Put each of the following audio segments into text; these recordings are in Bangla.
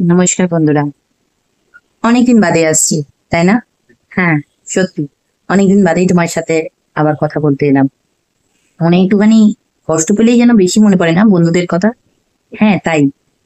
নমস্কার বন্ধুরা। অনেকদিন বাদে আসছি, তাই না? হ্যাঁ, সত্যি অনেকদিন বাদেই তোমার সাথে আবার কথা বলতে এলাম। মনে একটুখানি কষ্ট পেলেই যেন বেশি মনে পড়ে না বন্ধুদের কথা। হ্যাঁ, তাই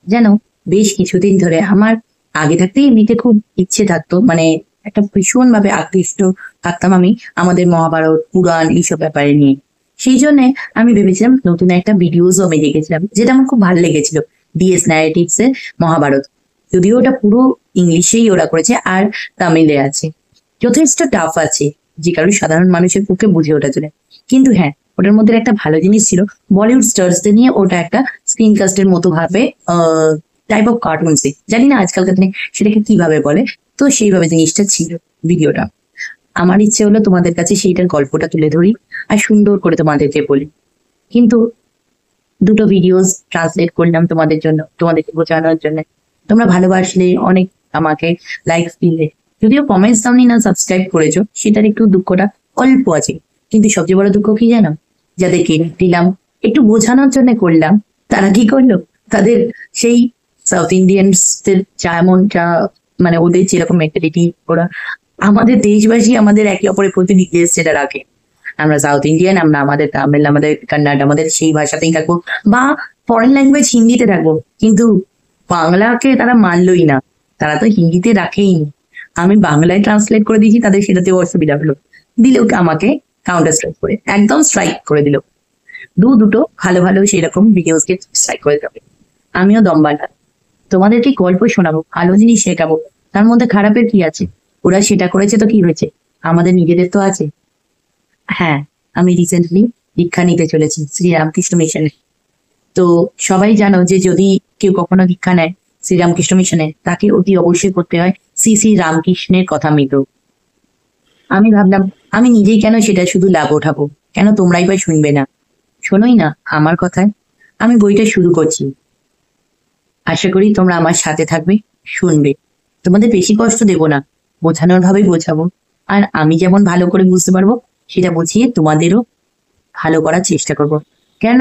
যেন বেশ কিছুদিন ধরে আমার আগে থাকতেই এমনিতে খুব ইচ্ছে থাকতো, মানে একটা ভীষণ ভাবে আকৃষ্ট থাকতাম আমি আমাদের মহাভারত পুরাণ এইসব ব্যাপারে নিয়ে। সেই জন্য আমি ভেবেছিলাম নতুন একটা ভিডিওস আমি দেখেছিলাম, যেটা আমার খুব ভালো লেগেছিল। ডিএস ন্যারেটিভস এর মহাভারত। যদিও ওটা পুরো ইংলিশেই ওরা করেছে আর তামিলে আছে। যথেষ্ট টাফ আছে, যে কারণে সাধারণ মানুষের পক্ষে বুঝে ওঠা যায়। কিন্তু হ্যাঁ, ওটার মধ্যে একটা ভালো জিনিস ছিল। বলিউড স্টার্সদের নিয়ে ওটা একটা স্ক্রিন কাস্টের মতো ভাবে টাইপ অফ কার্টুন, জানি না আজকালকার দিনে সেটাকে কিভাবে বলে। তো সেইভাবে জিনিসটা ছিল ভিডিওটা। আমার ইচ্ছে হলো তোমাদের কাছে সেইটার গল্পটা তুলে ধরি আর সুন্দর করে তোমাদেরকে বলি। কিন্তু দুটো ভিডিওস ট্রান্সলেট করলাম তোমাদের জন্য, তোমাদেরকে বোঝানোর জন্য। তোমরা ভালোবাসলে অনেক, আমাকে লাইকস দিলে, যদিও কমেন্টস দাওনি না সাবস্ক্রাইব করেছো, সেটার একটু দুঃখটা অল্প আছে। কিন্তু সবচেয়ে বড় দুঃখ কি জানো? যাদেরকে দিলাম, একটু বোঝানোর জন্য করলাম, তারা কি করলো? তাদের সেই সাউথ ইন্ডিয়ানসদের যেমনটা, মানে ওদের যেরকম মেন্টালিটি, ওরা আমাদের দেশবাসী আমাদের একে অপরের প্রতি নির্দেশ যেটা রাখে, আমরা সাউথ ইন্ডিয়ান, আমরা আমাদের তামিল, আমাদের কন্নড়, আমাদের সেই ভাষাতেই থাকবো, বা ফরেন ল্যাঙ্গুয়েজ হিন্দিতে থাকবো। কিন্তু বাংলাকে তারা মানলই না, তারা তো হিন্দিতে রাখেই নি। আমি বাংলায় ট্রান্সলেট করে দিয়েছি, তাদের সেটাতেও অসুবিধা হলো। দিল আমাকে কাউন্টার স্ট্রাইক করে, একদম স্ট্রাইক করে দিল। দুটো ভালো ভালো সেরকম ভিডিওসকে স্ট্রাইক করে দেবে। আমিও দমবাটা তোমাদেরকে গল্প শোনাবো, ভালো জিনিস শেখাবো। তার মধ্যে খারাপের কি আছে? ওরা সেটা করেছে তো কি হয়েছে? আমাদের নিজেদের তো আছে। হ্যাঁ, আমি রিসেন্টলি দীক্ষা নিতে চলেছি শ্রীরামকৃষ্ণ মিশনে। তো সবাই জানো যে যদি কেউ কখনো দীক্ষা নেয় শ্রীরামকৃষ্ণ মিশনে, তাকে অতি অবশ্যই করতে হয় শ্রী শ্রী রামকৃষ্ণের কথা মৃত। আমি ভাবলাম আমি নিজেই কেন সেটা শুধু লাভ ওঠাবো, কেন তোমরাই বা শুনবে না? শোনোই না আমার কথায়। আমি বইটা শুরু করছি, আশা করি তোমরা আমার সাথে থাকবে, শুনবে। তোমাদের বেশি কষ্ট দেব না, বোঝানোর ভাবেই বোঝাবো। আর আমি যেমন ভালো করে বুঝতে পারবো, সেটা বুঝিয়ে তোমাদেরও ভালো করার চেষ্টা করব। কেন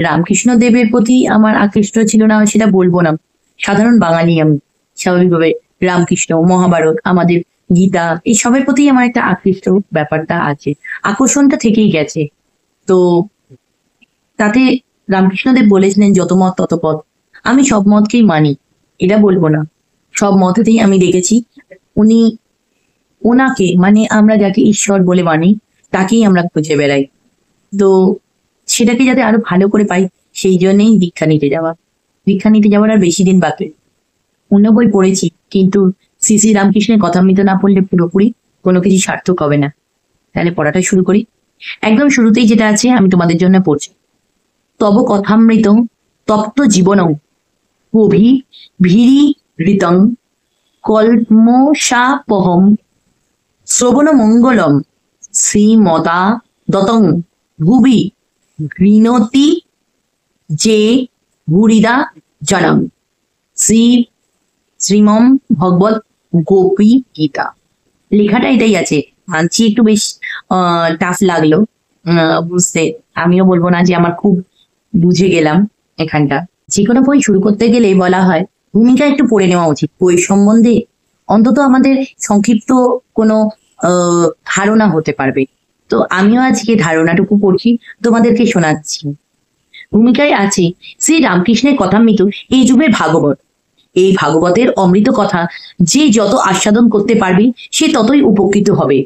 রামকৃষ্ণ দেবের প্রতি আমার আকৃষ্ট ছিল না সেটা বলবো না, সাধারণ বাঙালি আমি। স্বাভাবিকভাবে রামকৃষ্ণ, মহাভারত, আমাদের গীতা, এই সবের প্রতি আমার একটা আকৃষ্ট ব্যাপারটা আছে, আকর্ষণটা থেকেই গেছে। তো তাতে রামকৃষ্ণদেব বলেছিলেন যত মত তত পথ। আমি সব মতকেই মানি, এটা বলবো না। সব মতেতেই আমি দেখেছি উনি, ওনাকে মানে আমরা যাকে ঈশ্বর বলে মানি, তাকেই আমরা খুঁজে বেড়াই। তো সেটাকে যাতে আরো ভালো করে পাই, সেই জন্যই দীক্ষা নিতে যাওয়া। দীক্ষা নিতে যাওয়ার আর বেশি দিন বাকি। অন্য বই পড়েছি, কিন্তু শ্রী শ্রী রামকৃষ্ণের কথামৃত না পড়লে পুরোপুরি কোনো কিছু সার্থক হবে না। তাহলে পড়াটা শুরু করি। একদম শুরুতেই যেটা আছে আমি তোমাদের জন্য পড়ছি। তব কথামৃত তপ্ত জীবনং গভী ভীরি ঋতং কল্মষাপহম শ্রবণ মঙ্গলম শ্রীমদা দতং ভুবি গৃণতি যে ভুরিদা জনম শ্রী শ্রীমম ভগবত গোপী গীতা। লেখাটা এটাই আছে, মানছি একটু বেশ টাফ লাগলো বুঝতে। আমিও বলবো না যে আমার খুব বুঝে গেলাম এখানটা। যে কোনো বই শুরু করতে গেলে বলা হয় ভূমিকা একটু পড়ে নেওয়া উচিত, বই সম্বন্ধে অন্তত আমাদের সংক্ষিপ্ত কোনো ধারণা হতে পারবে। তো আমিও আজকে ধারণাটুকু পড়ছি, তোমাদেরকে শোনাচ্ছি। ভূমিকায় আছে শ্রী রামকৃষ্ণের কথামৃত এই যুগের ভাগবত। এই ভাগবতের অমৃত কথা যে যত আস্বাদন করতে পারবে, সে ততই উপকৃত হবে।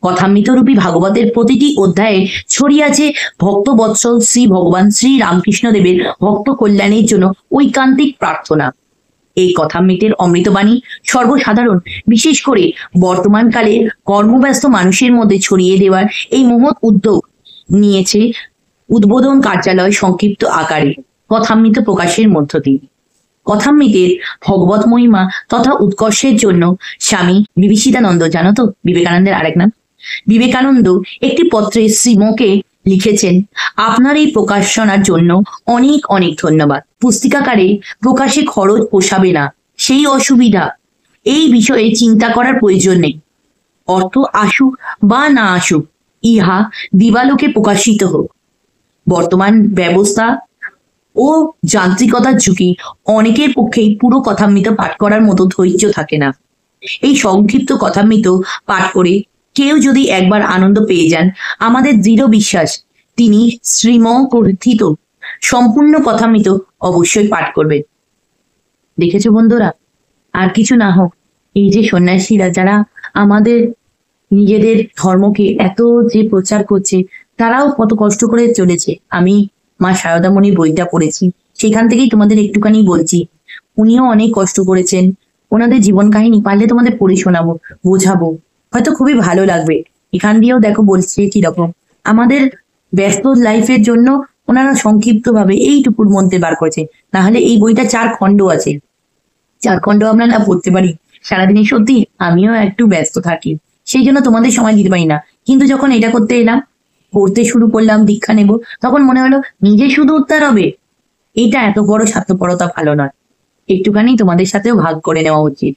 কথামৃতরূপী ভাগবতের প্রতিটি অধ্যায়ে ছড়িয়াছে ভক্ত বৎসল শ্রী ভগবান শ্রী রামকৃষ্ণ দেবের ভক্ত কল্যাণের জন্য ঐকান্তিক প্রার্থনা। এই কথামৃতের অমৃতবাণী সর্বসাধারণ, বিশেষ করে বর্তমানকালে কর্মব্যস্ত মানুষের মধ্যে ছড়িয়ে দেওয়ার এই মহৎ উদ্যোগ নিয়েছে উদ্বোধন কার্যালয় সংক্ষিপ্ত আকারে কথামৃত প্রকাশের মধ্য দিয়ে। কথামৃতের ভগবত মহিমা তথা উৎকর্ষের জন্য স্বামী বিবেচিতানন্দ, জানো তো বিবেকানন্দের আরেক নাম, বিবেকানন্দ একটি পত্রে শ্রীমকে লিখেছেন, আপনার এই প্রকাশনার জন্য অনেক অনেক ধন্যবাদ। পুস্তিকাকারে প্রকাশে খরচ পোষাবে না, সেই অসুবিধা, এই বিষয়ে চিন্তা করার প্রয়োজন নেই। অর্থ আসুক বা না আসুক, ইহা দিবালোকে প্রকাশিত হোক। বর্তমান ব্যবস্থা ও যান্ত্রিকতার যুগে অনেকের পক্ষেই পুরো কথামৃত পাঠ করার মতো ধৈর্য থাকে না। এই সংক্ষিপ্ত কথামৃত পাঠ করে কেউ যদি একবার আনন্দ পেয়ে যান, আমাদের দৃঢ় বিশ্বাস তিনি শ্রীম কথিত সম্পূর্ণ কথামৃত অবশ্যই পাঠ করবেন। দেখেছো বন্ধুরা, আর কিছু না হোক, এই যে সন্ন্যাসীরা যারা আমাদের নিজেদের ধর্মকে এত যে প্রচার করছে, তারাও কত কষ্ট করে চলেছে। আমি মা সারদামণির বইটা পড়েছি, সেখান থেকেই তোমাদের একটুখানি বলছি। উনিও অনেক কষ্ট করেছেন, ওনাদের জীবন কাহিনী পারলে তোমাদের পড়ে শোনাবো, বোঝাবো, হয়তো খুবই ভালো লাগবে। এখান দিয়েও দেখো বলছে কিরকম আমাদের ব্যস্ত লাইফের জন্য ওনারা সংক্ষিপ্ত ভাবে এইটুকুর মধ্যে বার করেছে। নাহলে এই বইটা 4 খণ্ড আছে, 4 খণ্ড আমরা না পড়তে পারি সারাদিনে। সত্যি আমিও একটু ব্যস্ত থাকি, সেই জন্য তোমাদের সময় দিতে পারি না। কিন্তু যখন এটা করতে এলাম, পড়তে শুরু করলাম, দীক্ষা নেব, তখন মনে হলো নিজে শুধু উদ্ধার হবে, এটা এত বড় স্বার্থপরতা ভালো নয়, একটুখানি তোমাদের সাথেও ভাগ করে নেওয়া উচিত।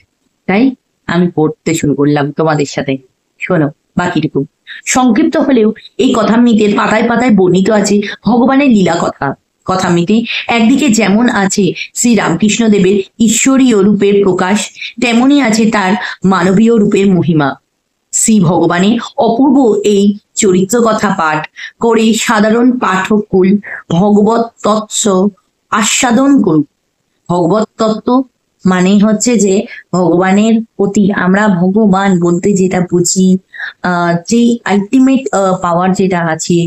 তাই আমি পড়তে শুরু করলাম তোমাদের সাথে। শোনো বাকিটুকু। সংক্ষিপ্ত হলেও এই কথামৃতের পাতায় পাতায় বর্ণিত আছে ভগবানের লীলা কথা। কথামৃতে একদিকে যেমন আছে শ্রী রামকৃষ্ণ দেবের ঈশ্বরীয় রূপের প্রকাশ, তেমনি আছে তার মানবীয় রূপের মহিমা। শ্রী ভগবানের অপূর্ব এই চরিত্র কথা পাঠ করে সাধারণ পাঠকুল ভগবত তত্ত্ব আস্বাদন করুক। ভগবত তত্ত্ব মানে হচ্ছে যে ভগবানের প্রতি আমরা ভগবান বলতে যেটা বুঝি, যে আলটিমেট পাওয়ার যেটা আছে,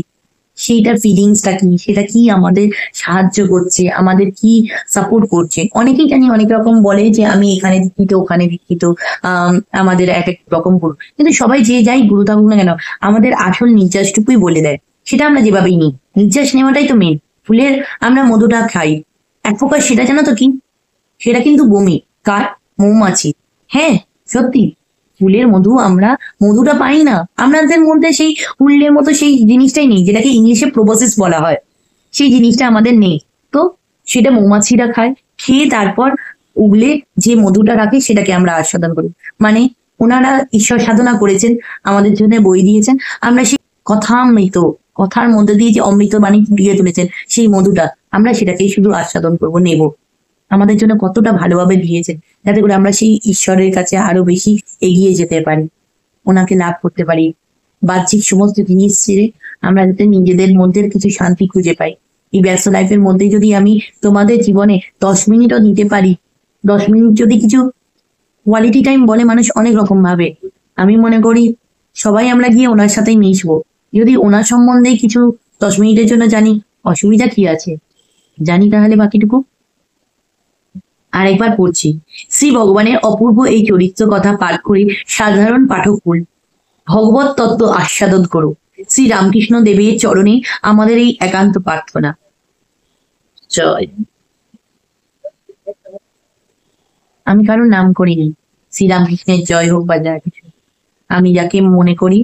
সেইটার ফিলিংসটা কি, সেটা কি আমাদের সাহায্য করছে, আমাদের কি সাপোর্ট করছে। অনেকেই জানি অনেক রকম বলে যে আমি এখানে দীক্ষিত, ওখানে দীক্ষিত, আমাদের এক এক রকম গুরু। কিন্তু সবাই যে যাই গুরু থাকুক না কেন, আমাদের আসল নির্যাসটুকুই বলে দেয়, সেটা আমরা যেভাবেই নিই। নির্যাস নেওয়াটাই তো মেন। ফুলের আমরা মধুটা খাই, এক প্রকার সেটা জানো তো কি, সেটা কিন্তু বমি কার, মৌমাছি। হ্যাঁ সত্যি, ফুলের মধু আমরা মধুটা পাই না, আমাদের মধ্যে সেই ফুলের মতো সেই জিনিসটাই নেই, যেটাকে ইংলিশে প্রোবোসিস বলা হয়, সেই জিনিসটা আমাদের নেই। তো সেটা মৌমাছিরা খায়, খেয়ে তারপর উগলে যে মধুটা রাখে সেটাকে আমরা আস্বাদন করি। মানে ওনারা ঈশ্বর সাধনা করেছেন, আমাদের জন্য বই দিয়েছেন, আমরা সেই কথামৃত, কথার মধ্যে দিয়ে যে অমৃত বাণী দিয়ে তুলেছেন সেই মধুটা, আমরা সেটাকেই শুধু আস্বাদন করবো, নেব। আমাদের জন্য কতটা ভালোভাবে দিয়েছেন, যাতে করে আমরা সেই ঈশ্বরের কাছে আরো বেশি এগিয়ে যেতে পারি, ওনাকে লাভ করতে পারি। বাহ্যিক সমস্ত জিনিস ছেড়ে আমরা যাতে নিজেদের মধ্যে কিছু শান্তি খুঁজে পাই। এই ব্যস্ত লাইফের মধ্যে যদি আমি তোমাদের জীবনে 10 মিনিটও দিতে পারি, 10 মিনিট যদি কিছু কোয়ালিটি টাইম বলে মানুষ অনেক রকম ভাবে, আমি মনে করি সবাই আমরা গিয়ে ওনার সাথেই মিশবো। যদি ওনার সম্বন্ধে কিছু 10 মিনিটের জন্য জানি, অসুবিধা কি আছে, জানি তাহলে বাকিটুকু। আরেকবার পড়ছি। শ্রী ভগবানের অপূর্ব এই চরিত্র কথা পাঠ করে সাধারণ পাঠকুল ভগবত তত্ত্ব আস্বাদন করো। শ্রী রামকৃষ্ণ দেবের চরণে আমাদের এই একান্ত প্রার্থনা। জয়। আমি কারোর নাম করিনি, শ্রী রামকৃষ্ণের জয় হোক বা যা কিছু। আমি যাকে মনে করি,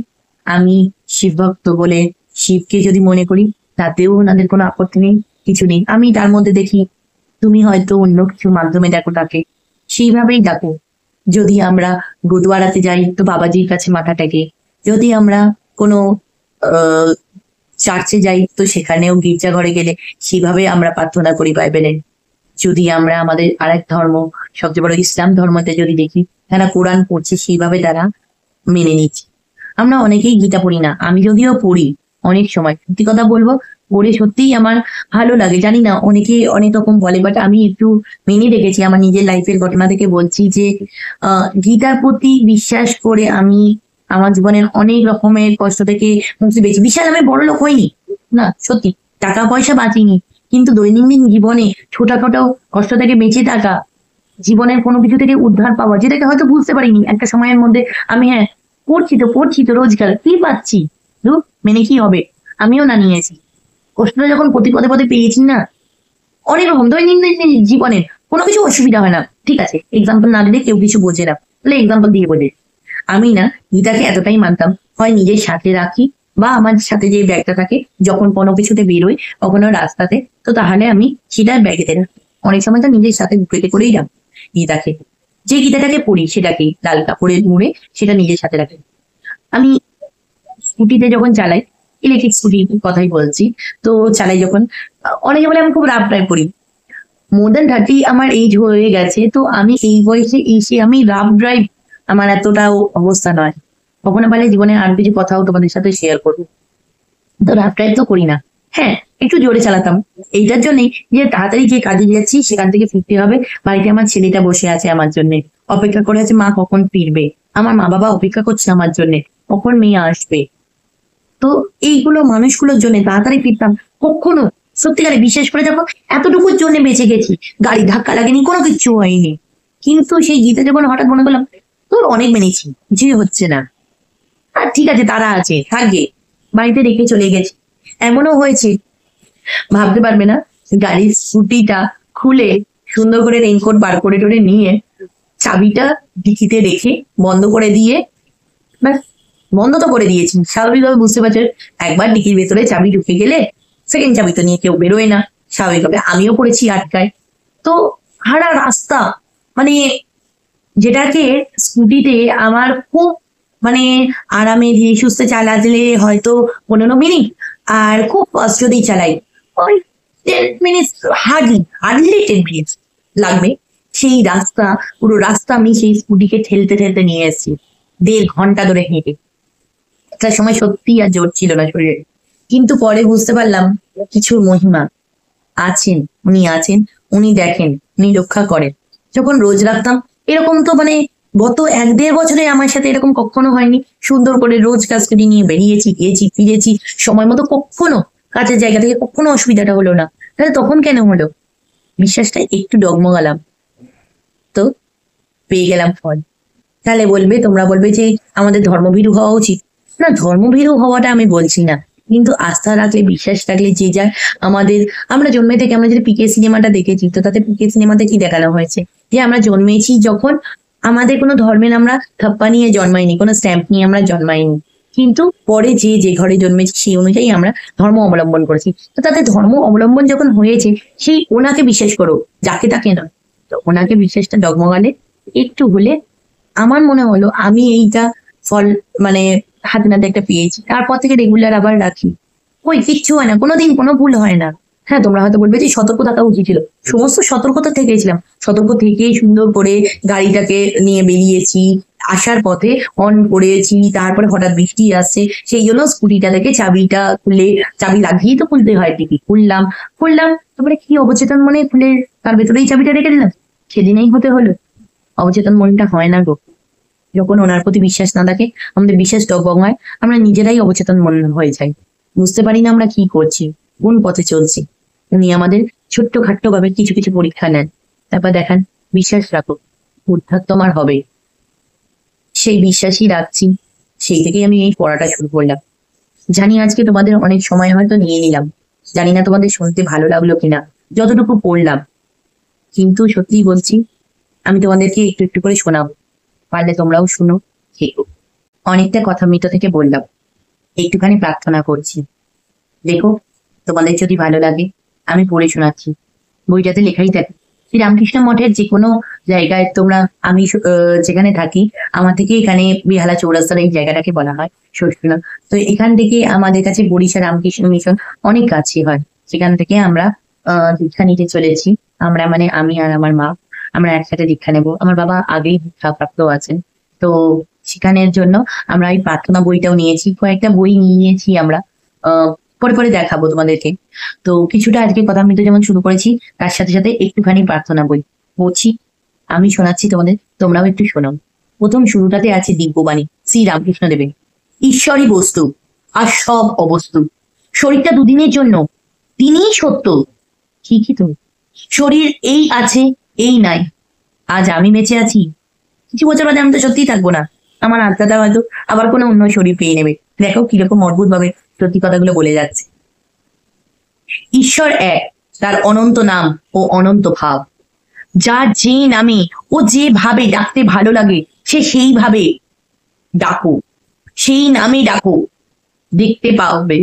আমি শিব ভক্ত বলে শিবকে যদি মনে করি, তাতেও ওনাদের কোনো আপত্তি নেই, কিছু নেই। আমি তার মধ্যে দেখি তুমি হয়তো অন্য কিছু মাধ্যমে দেখো তাকে, সেইভাবেই ডাকো। যদি আমরা গুরুদুয়ারাতে যাই তো বাবাজির কাছে মাথা টেকে, যদি আমরা কোনো চার্চে যাই তো সেখানেও গির্জা ঘরে গেলে সেইভাবে আমরা প্রার্থনা করি বাইবেলের। যদি আমরা আমাদের আরেক ধর্ম, সবচেয়ে বড় ইসলাম ধর্মতে যদি দেখি, তারা কোরআন পড়ছে, সেইভাবে তারা মেনে নিচ্ছে। আমরা অনেকেই গীতা পড়ি না, আমি যদিও পড়ি অনেক সময়, সত্যি কথা বলবো, পড়ে সত্যিই আমার ভালো লাগে। জানি না অনেকে অনেক রকম বলে, বাট আমি একটু মেনে রেখেছি, আমার নিজের লাইফের ঘটনা থেকে বলছি যে গীতার প্রতি বিশ্বাস করে আমি আমার জীবনের অনেক রকমের কষ্ট থেকে মুক্তি পেয়েছি। বিশাল আমি বড় লোক হইনি না, সত্যি টাকা পয়সা বাঁচিনি, কিন্তু দৈনন্দিন জীবনে ছোটখাটো কষ্ট থেকে বেঁচে থাকা, জীবনের কোনো কিছু থেকে উদ্ধার পাওয়া, যেটাকে হয়তো বুঝতে পারিনি একটা সময়ের মধ্যে। আমি হ্যাঁ পড়ছি তো রোজগার কি পাচ্ছি, মেনে কি হবে, আমিও না নিয়েছি। কষ্টটা যখন প্রতি পদে পদে পেয়েছি না, অনেক রকম দৈনন্দিন জীবনের কোনো কিছু অসুবিধা হয় না। ঠিক আছে, এক্সাম্পল না দিলে কেউ কিছু বোঝে না, তাহলে এক্সাম্পল দিয়ে বলে। আমি না গীতাকে এতটাই মানতাম, হয় নিজের সাথে রাখি বা আমার সাথে যে ব্যাগটা থাকে, যখন কোনো কিছুতে বেরোই কখনো রাস্তাতে, তো তাহলে আমি সেটা ব্যাগেতে রাখি। অনেক সময় তো নিজের সাথে বুকেতে করেই রাখি গীতাকে, যে গীতাটাকে পড়ি সেটাকে লাল কাপড়ে মুড়ে সেটা নিজের সাথে রাখি। আমি স্কুটিতে যখন চালাই, ইলেকট্রিক স্কুটির কথাই বলছি। তো চালাই যখন, অনেকে বলে আমি খুব রাফ ড্রাইভ করি। মোর দ্যান 30 আমার এইজ হয়ে গেছে, তো আমি এই বয়সে এসে আমি রাফ ড্রাইভ, আমার এতটাও অবস্থা নয়। কখনো পারলে জীবনে আর কিছু কথাও তোমাদের সাথে শেয়ার করবো। তো রাফ ড্রাইভ তো করি না। হ্যাঁ, একটু জোরে চালাতাম এইটার জন্যই যে তাড়াতাড়ি যে কাজে যাচ্ছি সেখান থেকে ফিরতে হবে। বাড়িতে আমার ছেলেটা বসে আছে আমার জন্য, অপেক্ষা করে আছে মা কখন ফিরবে। আমার মা বাবা অপেক্ষা করছে আমার জন্য কখন মেয়ে আসবে। তো এইগুলো মানুষগুলোর জন্য তাড়াতাড়ি ফিরতাম। কখনো সত্যিকারে বিশেষ করে যখন এতটুকুর জন্য বেঁচে গেছি, গাড়ি ধাক্কা লাগেনি, কোনো কিছু হয়নি। কিন্তু সেই গীতা যখন হঠাৎ মনে করলাম তোর অনেক মেনেছি, কিছুই হচ্ছে না, আর ঠিক আছে তারা আছে থাকবে, বাড়িতে রেখে চলে গেছি। এমনও হয়েছে ভাবতে পারবে না, গাড়ির স্কুটিটা খুলে সুন্দর করে রেইনকোট বার করে টরে নিয়ে চাবিটা ডিকিতে রেখে বন্ধ করে দিয়ে, ব্যাস বন্ধ তো করে দিয়েছি। স্বাভাবিকভাবে বুঝতে পারছো, একবার ডিকির ভেতরে চাবি ঢুকে গেলে সেকেন্ড চাবি তো নিয়ে কেউ বেরোয় না, স্বাভাবিকভাবে আমিও পড়েছি আটকায়। তো সারা রাস্তা মানে যেটাকে স্কুটিতে আমার খুব মানে আরামে ধীরে সুস্থে চালালে হয়তো 15 মিনিট, আর খুব ফাস্ট যদি চালাই ওই 10 মিনিট, হার্ডলি 10 মিনিট লাগবে। সেই রাস্তা, পুরো রাস্তা আমি সেই স্কুটিকে ঠেলতে ঠেলতে নিয়ে এসেছি 1.5 ঘন্টা ধরে হেঁটে। একটা সময় সত্যি আর জোর ছিল না শরীরে, কিন্তু পরে বুঝতে পারলাম কিছুর মহিমা আছেন, উনি আছেন, উনি দেখেন, উনি রক্ষা করেন। যখন রোজ রাখতাম এরকম তো মানে গত 1-1.5 বছরে আমার সাথে এরকম কখনো হয়নি। সুন্দর করে রোজ কাজ করে নিয়ে বেরিয়েছি, গিয়েছি, ফিরেছি সময় মতো, কখনো কাজের জায়গা থেকে কখনো অসুবিধাটা হলো না। তাহলে তখন কেন হলো? বিশ্বাসটা একটু ডগমগালাম, তো পেয়ে গেলাম ফল। তাহলে বলবে, তোমরা বলবে যে আমাদের ধর্মভীরু হওয়া উচিত। না, ধর্মভীরু হওয়াটা আমি বলছি না, কিন্তু আস্থা রাখলে, বিশ্বাস রাখলে যে যার আমাদের, আমরা জন্মে থেকে আমরা যদি পিকে সিনেমাটা দেখেছি, তো তাতে পিকে সিনেমাতে কি দেখানো হয়েছে যে আমরা জন্মেছি যখন আমাদের কোনো ধর্মের আমরা থাপ্পা নিয়ে জন্মাইনি, কোনো স্ট্যাম্প নিয়ে আমরা জন্মাইনি, কিন্তু পরে যে যে ঘরে জন্মেছি সেই অনুযায়ী আমরা ধর্ম অবলম্বন করেছি। তো তাতে ধর্ম অবলম্বন যখন হয়েছে, সেই ওনাকে বিশ্বাস করো, যাকে তাকে নয়। তো ওনাকে বিশ্বাসটা ডগমগালে একটু হলে আমার মনে হলো আমি এইটা ফল মানে হাতে নাতে একটা পেয়েছি, তারপর থেকে রেগুলার আবার রাখি। ওই কিচ্ছু হয় না, কোনোদিন কোনো ভুল হয় না। হ্যাঁ, তোমরা হয়তো বলবে যে সতর্ক থাকা উচিত ছিল, সমস্ত সতর্কতা থেকেছিলাম, সতর্ক থেকেই সুন্দর করে গাড়িটাকে নিয়ে বেরিয়েছি। আসার পথে অন করেছি, তারপরে হঠাৎ বৃষ্টি আসছে, সেই জন্য স্কুটিটা থেকে চাবিটা খুলে, চাবি লাগিয়েই তো খুলতে হয়, টিপি খুললাম, তারপরে কি অবচেতন মনে খুলে তার ভেতরেই চাবিটা রেখে দিলাম। সেদিনেই হতে হলো। অবচেতন মনটা হয় না গো, যখন ওনার প্রতি বিশ্বাস না থাকে, আমাদের বিশ্বাস ডগবগ হয়, আমরা নিজেরাই অবচেতন মন হয়ে যাই, বুঝতে পারি না আমরা কি করছি, কোন পথে চলছি। উনি আমাদের ছোট্ট খাট্ট ভাবে কিছু কিছু পরীক্ষা নেন, তারপর দেখান বিশ্বাস রাখো, উদ্ধার তোমার হবে। সেই বিশ্বাসই রাখছি, সেই থেকেই আমি এই পড়াটা শুরু করলাম। জানি আজকে তোমাদের অনেক সময় হয়তো নিয়ে নিলাম, জানি না তোমাদের শুনতে ভালো লাগলো কিনা, যতটুকু পড়লাম, কিন্তু সত্যি বলছি আমি তোমাদেরকে একটু একটু করে শোনাবো, পারলে তোমরাও শুনো, শেখো। অনেকটা কথা মৃত থেকে বললাম, একটুখানি প্রার্থনা করছি। দেখো, তোমাদের যদি ভালো লাগে আমি পড়ে শোনাচ্ছি। বইটাতে লেখাই থাকে শ্রী রামকৃষ্ণ মঠের যে কোনো জায়গায় তোমরা, আমি যেখানে থাকি, আমার থেকে এখানে বিহালা চৌরাস্তার এই জায়গাটাকে বলা হয় ষষ্ঠীনাথ। তো এখান থেকে আমাদের কাছে বরিশা রামকৃষ্ণ মিশন অনেক কাছে হয়, সেখান থেকে আমরা দীক্ষা নিতে চলেছি। আমরা মানে আমি আর আমার মা, আমরা একসাথে দীক্ষা নেব। আমার বাবা আগেই দীক্ষাপ্রাপ্ত আছেন, তো সেখানের জন্য আমরা এই প্রার্থনা বইটাও নিয়েছি, কয়েকটা বই নিয়েছি আমরা, পরে পরে দেখাবো তোমাদেরকে। তো কিছুটা আজকে কথা আমি তো যেমন শুরু করেছি, তার সাথে সাথে একটুখানি প্রার্থনা বই পড়ছি, আমি শোনাচ্ছি তোমাদের, তোমরাও একটু শোনো। প্রথম শুরুটাতে আছে দিব্যবাণী শ্রী রামকৃষ্ণ দেবের। ঈশ্বরই বস্তু আর সব অবস্তু, শরীরটা দুদিনের জন্য, তিনিই সত্য। ঠিকই তো, শরীর এই আছে এই নাই, আজ আমি বেঁচে আছি, কিছু বছর বাদে আমি তো সত্যিই থাকবো না, আমার আত্মাটা হয়তো আবার কোনো অন্য শরীর পেয়ে নেবে। দেখো কিরকম অদ্ভুত ভাবে সত্যি কথাগুলো বলে যাচ্ছে। ঈশ্বর এক, তার অনন্ত নাম ও অনন্ত ভাব, যার যে নামে ও যে ভাবে ডাকতে ভালো লাগে সে সেইভাবে ডাকো, সেই নামে ডাকো, দেখতে পাবে।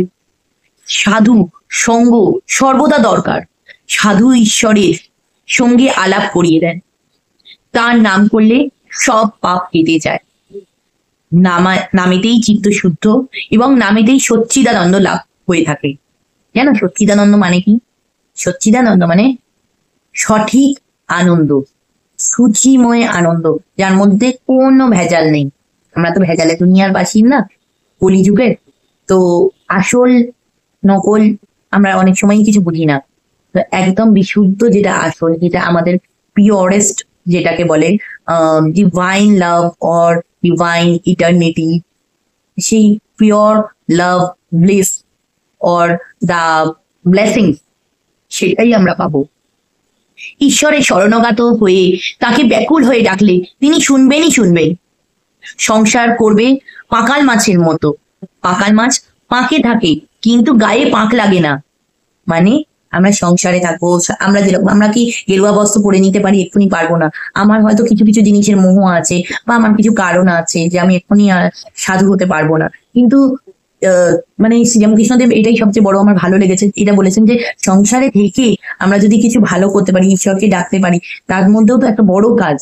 সাধু সঙ্গ সর্বদা দরকার, সাধু ঈশ্বরের সঙ্গে আলাপ করিয়ে দেন, তার নাম করলে সব পাপ কেটে যায়। নামেতেই চিত্ত শুদ্ধ এবং নামেতেই সচ্চিদানন্দ লাভ হয়ে থাকে। জানো সচ্চিদানন্দ মানে কি? সচ্চিদানন্দ মানে সঠিক আনন্দ, সূচিময় আনন্দ, যার মধ্যে কোনো ভেজাল নেই। আমরা তো ভেজালে দুনিয়ার বাসিন্দা, কলিযুগের। তো আসল নকল আমরা অনেক সময় কিছু বুঝি না। তো একদম বিশুদ্ধ যেটা আসল, যেটা আমাদের পিওরেস্ট, যেটাকে বলে divine love or divine eternity, সেই pure love, bliss or the blessing, সেটাই আমরা পাবো। ঈশ্বরের শরণাগত হয়ে তাকে ব্যাকুল হয়ে ডাকলে তিনি শুনবেনই শুনবেন। সংসার করবে পাকাল মাছের মতো। পাকাল মাছ পাঁকে থাকে কিন্তু গায়ে পাঁক লাগে না। মানে আমরা সংসারে থাকবো, আমরা যেরকম, আমরা কি গেরুয়া বস্ত্র পরে নিতে পারি? এক্ষুনি পারবো না। আমার হয়তো কিছু কিছু জিনিসের মোহ আছে, বা আমার কিছু কারণ আছে যে আমি এক্ষুনি সাধু হতে পারবো না। কিন্তু মানে শ্রীরামকৃষ্ণদেব এটাই সবচেয়ে বড় আমার ভালো লেগেছে, এটা বলেছেন যে সংসারে থেকে আমরা যদি কিছু ভালো করতে পারি, ঈশ্বরকে ডাকতে পারি, তার মধ্যেও তো একটা বড় কাজ।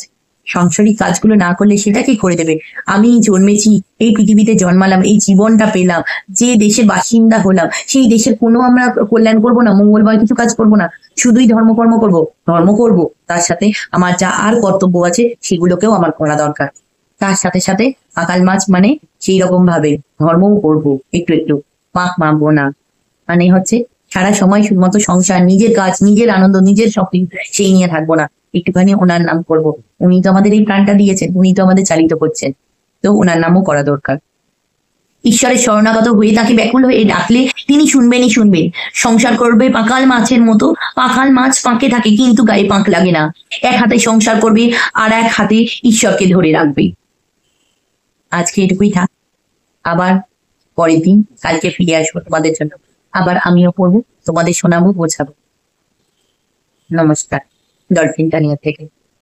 সাংসারিক কাজগুলো না করলে সেটা কি করে দেবে? আমি জন্মেছি, এই পৃথিবীতে জন্মালাম, এই জীবনটা পেলাম, যে দেশের বাসিন্দা হলাম, সেই দেশের কোনো আমরা কল্যাণ করবো না, মঙ্গলময় কিছু কাজ করবো না, শুধুই ধর্মকর্ম করবো? ধর্ম করবো, তার সাথে আমার যা আর কর্তব্য আছে সেগুলোকেও আমার করা দরকার। তার সাথে সাথে পাকাল মাছ মানে সেই রকম ভাবে ধর্মও করবো একটু একটু, পাক মানবো না। মানে হচ্ছে সারা সময় শুধুমাত্র সংসার, নিজের কাজ, নিজের আনন্দ, নিজের শপিং, সেই নিয়ে থাকবো না। একটুখানি ওনার নাম করব। উনি তো আমাদের এই প্রাণটা দিয়েছেন, উনি তো আমাদের চালিত করছেন, তো ওনার নামও করা দরকার। ঈশ্বরের শরণাগত হয়ে তাকে ব্যাকুল হয়ে ডাকলে তিনি শুনবেনই শুনবেন। সংসার করবে পাকাল মাছের মতো। পাকাল মাছ পাঁকে থাকে কিন্তু গায়ে পাঁক লাগে না। এক হাতে সংসার করবে আর এক হাতে ঈশ্বরকে ধরে রাখবে। আজকে এটুকুই থাক। আবার পরের দিন, কালকে ফিরে আসবো তোমাদের জন্য। আবার আমিও পড়বো, তোমাদের শোনাবো, বোঝাবো। নমস্কার, ডলফিন টানিয়া থেকে।